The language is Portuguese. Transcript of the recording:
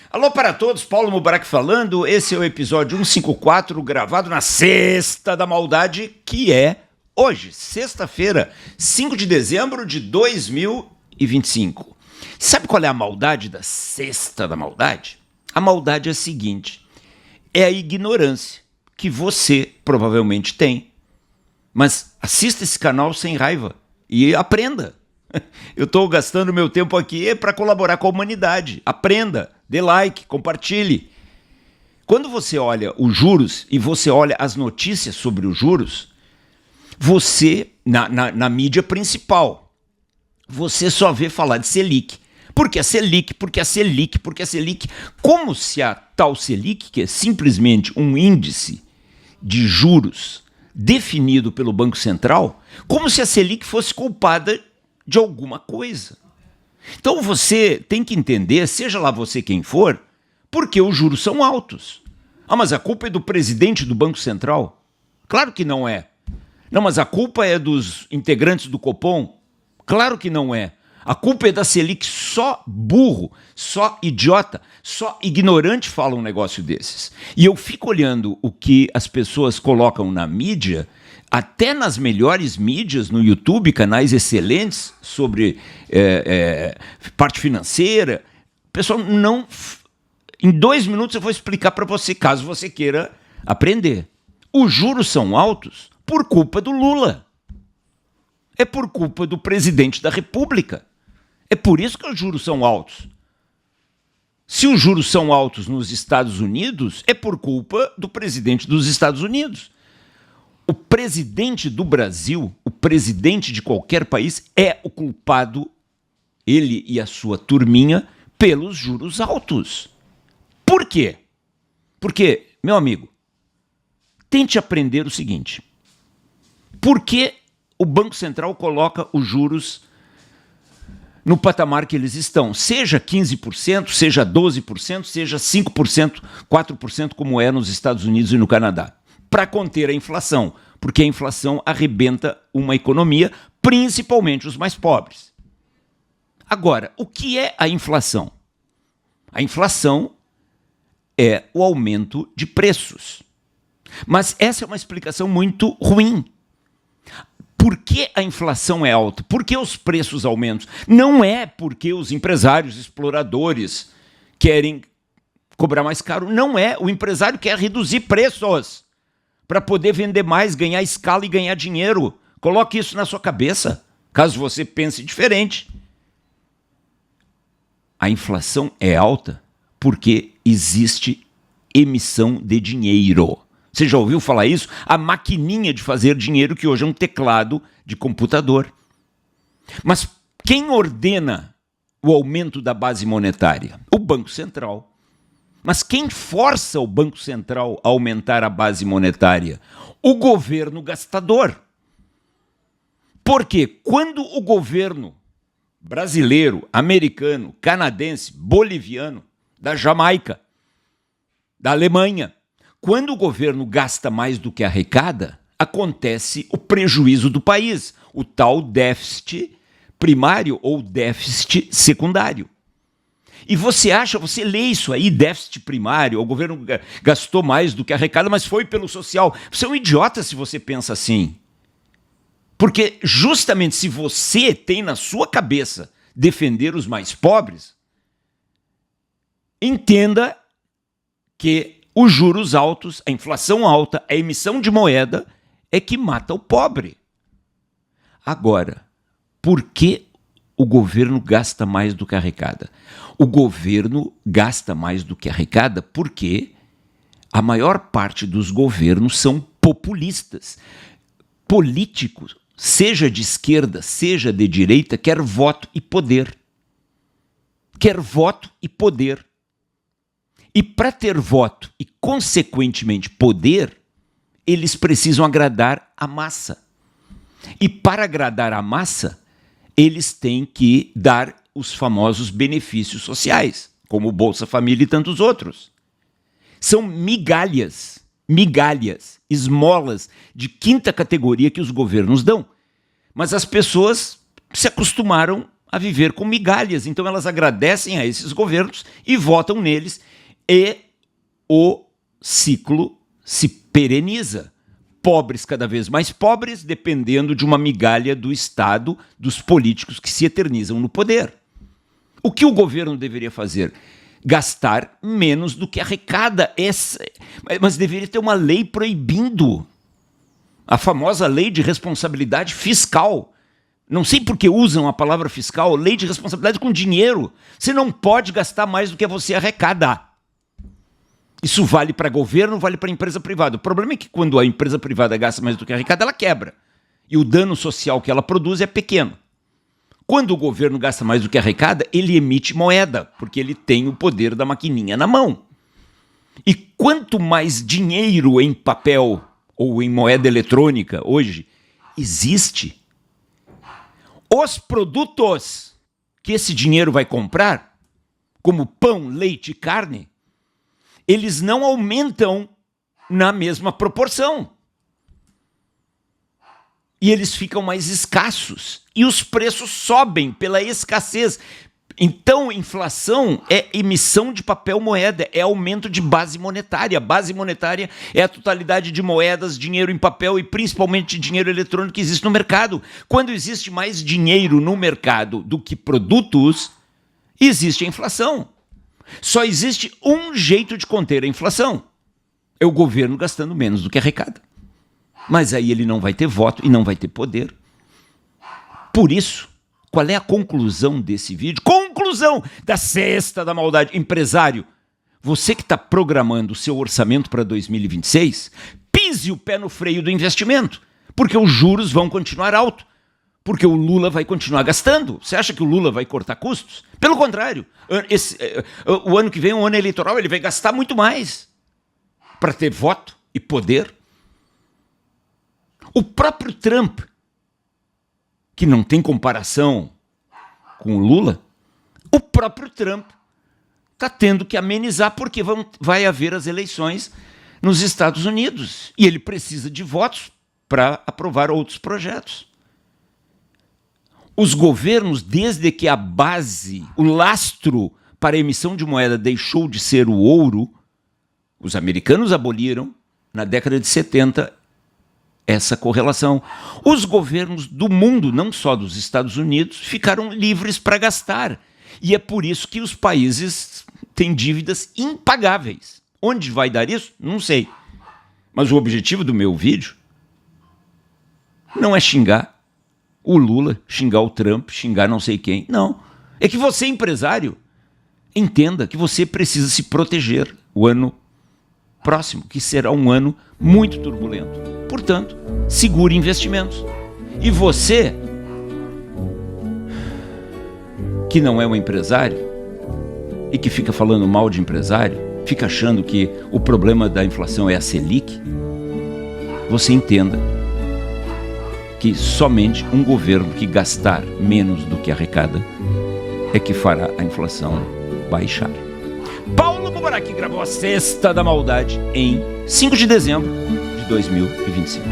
Alô para todos, Paulo Mubarak falando. Esse é o episódio 154, gravado na Sexta da Maldade, que é hoje, sexta-feira, 5 de dezembro de 2025. Sabe qual é a maldade da Sexta da Maldade? A maldade é a seguinte: é a ignorância que você provavelmente tem. Mas assista esse canal sem raiva e aprenda. Eu estou gastando meu tempo aqui para colaborar com a humanidade. Aprenda, dê like, compartilhe. Quando você olha os juros e você olha as notícias sobre os juros, você, na mídia principal, você só vê falar de Selic. Porque a Selic, porque a Selic, porque a Selic. Como se a tal Selic, que é simplesmente um índice de juros definido pelo Banco Central, como se a Selic fosse culpada de alguma coisa. Então você tem que entender, seja lá você quem for, porque os juros são altos. Ah, mas a culpa é do presidente do Banco Central? Claro que não é. Não, mas a culpa é dos integrantes do Copom? Claro que não é. A culpa é da Selic. Só burro, só idiota, só ignorante fala um negócio desses. E eu fico olhando o que as pessoas colocam na mídia, até nas melhores mídias, no YouTube, canais excelentes sobre parte financeira. Pessoal, não. Em 2 minutos eu vou explicar para você, caso você queira aprender. Os juros são altos por culpa do Lula. É por culpa do presidente da República. É por isso que os juros são altos. Se os juros são altos nos Estados Unidos, é por culpa do presidente dos Estados Unidos. O presidente do Brasil, o presidente de qualquer país, é o culpado, ele e a sua turminha, pelos juros altos. Por quê? Porque, meu amigo, tente aprender o seguinte: por que o Banco Central coloca os juros no patamar que eles estão? Seja 15%, seja 12%, seja 5%, 4%, como é nos Estados Unidos e no Canadá. Para conter a inflação, porque a inflação arrebenta uma economia, principalmente os mais pobres. Agora, o que é a inflação? A inflação é o aumento de preços. Mas essa é uma explicação muito ruim. Por que a inflação é alta? Por que os preços aumentam? Não é porque os empresários exploradores querem cobrar mais caro. Não é. O empresário quer reduzir preços para poder vender mais, ganhar escala e ganhar dinheiro. Coloque isso na sua cabeça, caso você pense diferente. A inflação é alta porque existe emissão de dinheiro. Você já ouviu falar isso? A maquininha de fazer dinheiro, que hoje é um teclado de computador. Mas quem ordena o aumento da base monetária? O Banco Central. Mas quem força o Banco Central a aumentar a base monetária? O governo gastador. Porque quando o governo brasileiro, americano, canadense, boliviano, da Jamaica, da Alemanha, quando o governo gasta mais do que arrecada, acontece o prejuízo do país, o tal déficit primário ou déficit secundário. E você lê isso aí, déficit primário, o governo gastou mais do que arrecada, mas foi pelo social. Você é um idiota se você pensa assim. Porque justamente se você tem na sua cabeça defender os mais pobres, entenda que os juros altos, a inflação alta, a emissão de moeda é que mata o pobre. Agora, por que o governo gasta mais do que arrecada? O governo gasta mais do que arrecada porque a maior parte dos governos são populistas. Políticos, seja de esquerda, seja de direita, quer voto e poder. Quer voto e poder. E para ter voto e, consequentemente, poder, eles precisam agradar a massa. E para agradar a massa, eles têm que dar os famosos benefícios sociais, como o Bolsa Família e tantos outros. São migalhas, esmolas de quinta categoria que os governos dão. Mas as pessoas se acostumaram a viver com migalhas. Então elas agradecem a esses governos e votam neles, e o ciclo se pereniza. Pobres cada vez mais pobres, dependendo de uma migalha do Estado, dos políticos que se eternizam no poder. O que o governo deveria fazer? Gastar menos do que arrecada. Mas deveria ter uma lei proibindo. A famosa lei de responsabilidade fiscal. Não sei por que usam a palavra fiscal, lei de responsabilidade com dinheiro. Você não pode gastar mais do que você arrecada. Isso vale para governo, vale para empresa privada. O problema é que quando a empresa privada gasta mais do que arrecada, ela quebra. E o dano social que ela produz é pequeno. Quando o governo gasta mais do que arrecada, ele emite moeda, porque ele tem o poder da maquininha na mão. E quanto mais dinheiro em papel ou em moeda eletrônica hoje existe, os produtos que esse dinheiro vai comprar, como pão, leite e carne, eles não aumentam na mesma proporção. E eles ficam mais escassos. E os preços sobem pela escassez. Então, inflação é emissão de papel moeda, é aumento de base monetária. Base monetária é a totalidade de moedas, dinheiro em papel e principalmente dinheiro eletrônico que existe no mercado. Quando existe mais dinheiro no mercado do que produtos, existe a inflação. Só existe um jeito de conter a inflação. É o governo gastando menos do que arrecada. Mas aí ele não vai ter voto e não vai ter poder. Por isso, qual é a conclusão desse vídeo? Conclusão da cesta da maldade. Empresário, você que está programando o seu orçamento para 2026, pise o pé no freio do investimento, porque os juros vão continuar altos. Porque o Lula vai continuar gastando. Você acha que o Lula vai cortar custos? Pelo contrário, o ano que vem é um ano eleitoral, ele vai gastar muito mais para ter voto e poder. O próprio Trump, que não tem comparação com o Lula, o próprio Trump está tendo que amenizar porque vai haver as eleições nos Estados Unidos e ele precisa de votos para aprovar outros projetos. Os governos, desde que a base, o lastro para a emissão de moeda deixou de ser o ouro, os americanos aboliram, na década de 70, essa correlação. Os governos do mundo, não só dos Estados Unidos, ficaram livres para gastar. E é por isso que os países têm dívidas impagáveis. Onde vai dar isso? Não sei. Mas o objetivo do meu vídeo não é xingar o Lula, xingar o Trump, xingar não sei quem. Não. É que você, empresário, entenda que você precisa se proteger o ano próximo, que será um ano muito turbulento. Portanto, segure investimentos. E você, que não é um empresário e que fica falando mal de empresário, fica achando que o problema da inflação é a Selic, você entenda que somente um governo que gastar menos do que arrecada é que fará a inflação baixar. Paulo Mubarak gravou a Cesta da Maldade em 5 de dezembro de 2025.